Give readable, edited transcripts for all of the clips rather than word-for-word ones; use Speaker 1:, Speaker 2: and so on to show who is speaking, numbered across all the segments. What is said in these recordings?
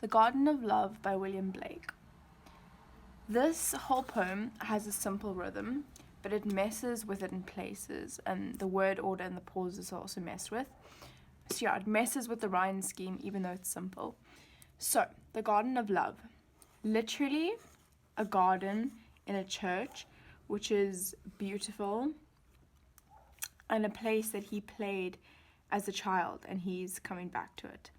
Speaker 1: The Garden of Love by William Blake. This whole poem has a simple rhythm, but it messes with it in places, and the word order and the pauses are also messed with. So yeah, it messes with the rhyme scheme even though it's simple. So, the Garden of Love. Literally a garden in a church, which is beautiful, and a place that he played as a child, and he's coming back to it.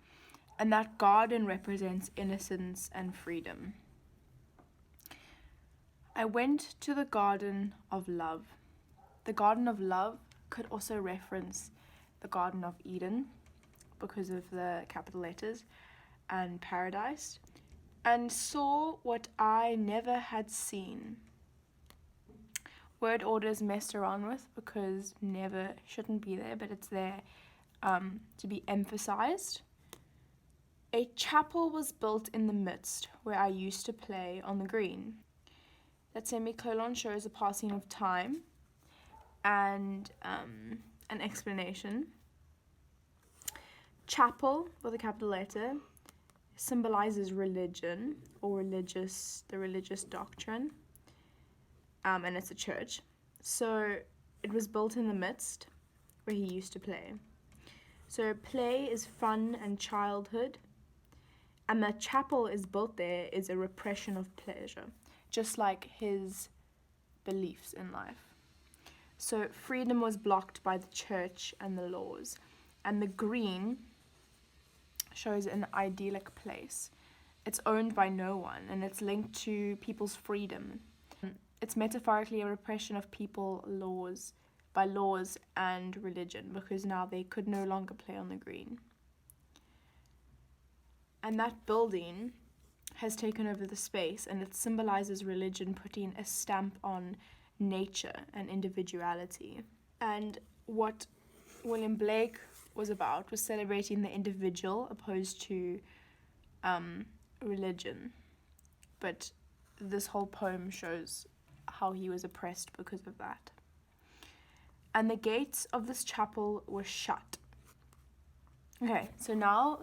Speaker 1: And that garden represents innocence and freedom. I went to the Garden of Love. The Garden of Love could also reference the Garden of Eden because of the capital letters and paradise, and saw what I never had seen. Word order is messed around with because never shouldn't be there, but it's there to be emphasized. A chapel was built in the midst where I used to play on the green. That semicolon shows a passing of time and an explanation. Chapel, with a capital letter, symbolizes religion or the religious doctrine, and it's a church. So it was built in the midst where he used to play. So play is fun and childhood, and that chapel is built there is a repression of pleasure, just like his beliefs in life. So freedom was blocked by the church and the laws, and the green shows an idyllic place. It's owned by no one, and it's linked to people's freedom. It's metaphorically a repression of by laws and religion, because now they could no longer play on the green. And that building has taken over the space, and it symbolizes religion putting a stamp on nature and individuality. And what William Blake was about was celebrating the individual opposed to religion. But this whole poem shows how he was oppressed because of that. And the gates of this chapel were shut. Okay, so now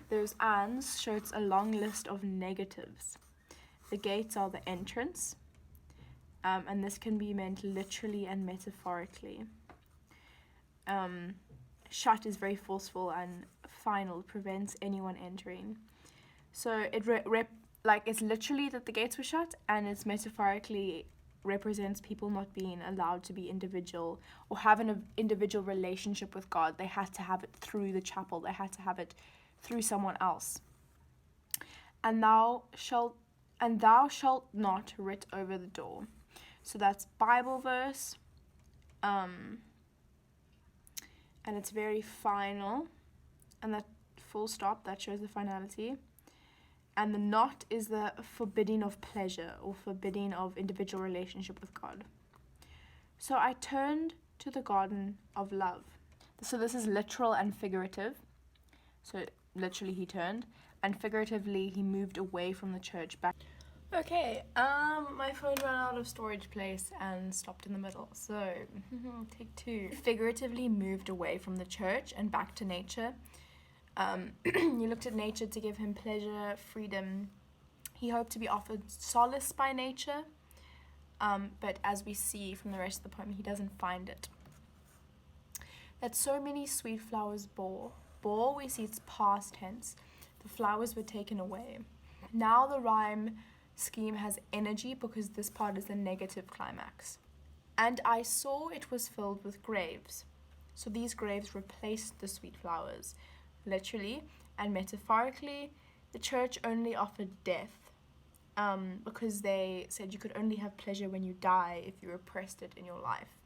Speaker 1: those ands show it's a long list of negatives. The gates are the entrance, and this can be meant literally and metaphorically. Shut is very forceful and final, prevents anyone entering. So it it's literally that the gates were shut, and it's metaphorically represents people not being allowed to be individual or have an individual relationship with God. They had to have it through the chapel. They had to have it through someone else. And thou shalt not writ over the door. So that's Bible verse. And it's very final. And that full stop, that shows the finality. And the not is the forbidding of pleasure or forbidding of individual relationship with God. So I turned to the Garden of Love. So this is literal and figurative. So literally he turned, and figuratively he moved away from the church back. Okay, my phone ran out of storage place and stopped in the middle, so take two. Figuratively moved away from the church and back to nature. He looked at nature to give him pleasure, freedom. He hoped to be offered solace by nature, but as we see from the rest of the poem, he doesn't find it. That so many sweet flowers bore, we see it's past tense. The flowers were taken away. Now the rhyme scheme has energy because this part is the negative climax. And I saw it was filled with graves. So these graves replaced the sweet flowers. Literally and metaphorically, the church only offered death because they said you could only have pleasure when you die if you repressed it in your life.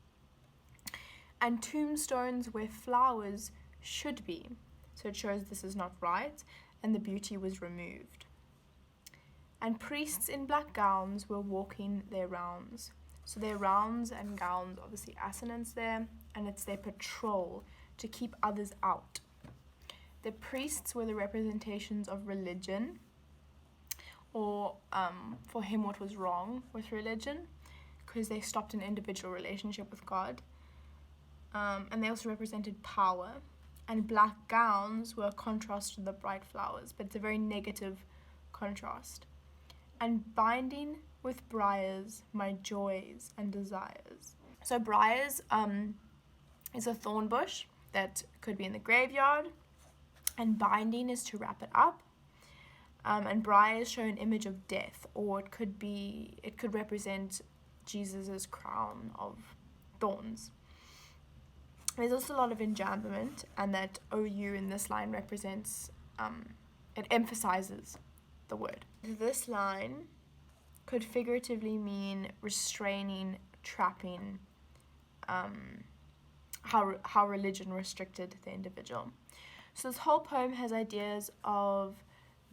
Speaker 1: And tombstones where flowers should be. So it shows this is not right, and the beauty was removed. And priests in black gowns were walking their rounds. So their rounds and gowns, obviously assonance there, and it's their patrol to keep others out. The priests were the representations of religion, or for him what was wrong with religion, because they stopped an individual relationship with God. And they also represented power, and black gowns were a contrast to the bright flowers, but it's a very negative contrast. And binding with briars my joys and desires. So briars is a thorn bush that could be in the graveyard, and binding is to wrap it up. And briars show an image of death, or it could represent Jesus's crown of thorns. There's also a lot of enjambment, and that OU in this line represents, it emphasizes the word. This line could figuratively mean restraining, trapping, how religion restricted the individual. So this whole poem has ideas of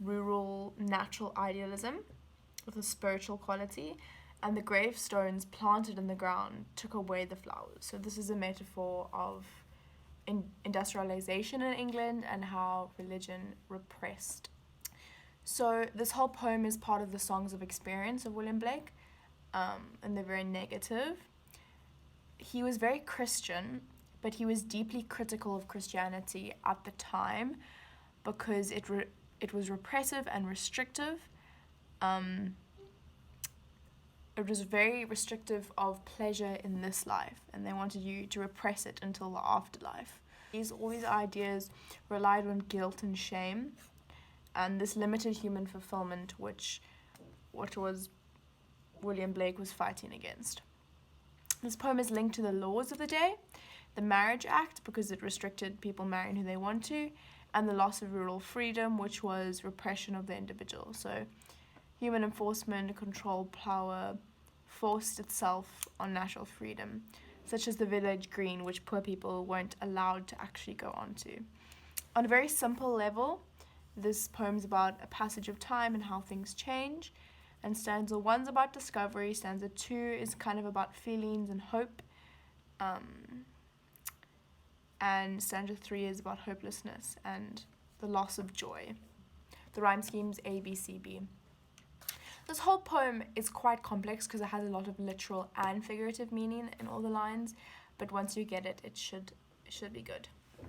Speaker 1: rural natural idealism with a spiritual quality, and the gravestones planted in the ground took away the flowers. So this is a metaphor of industrialization in England and how religion repressed. So this whole poem is part of the Songs of Experience of William Blake, and they're very negative. He was very Christian, but he was deeply critical of Christianity at the time because it was repressive and restrictive. It was very restrictive of pleasure in this life, and they wanted you to repress it until the afterlife. All these ideas relied on guilt and shame, and this limited human fulfillment, which was William Blake was fighting against. This poem is linked to the laws of the day, the Marriage Act, because it restricted people marrying who they want to, and the loss of rural freedom, which was repression of the individual. So human enforcement, control, power forced itself on natural freedom, such as the village green, which poor people weren't allowed to actually go onto. On a very simple level, this poem's about a passage of time and how things change, and stanza 1's about discovery, stanza 2 is kind of about feelings and hope, and stanza 3 is about hopelessness and the loss of joy. The rhyme scheme's A, B, C, B. This whole poem is quite complex because it has a lot of literal and figurative meaning in all the lines, but once you get it, it should be good.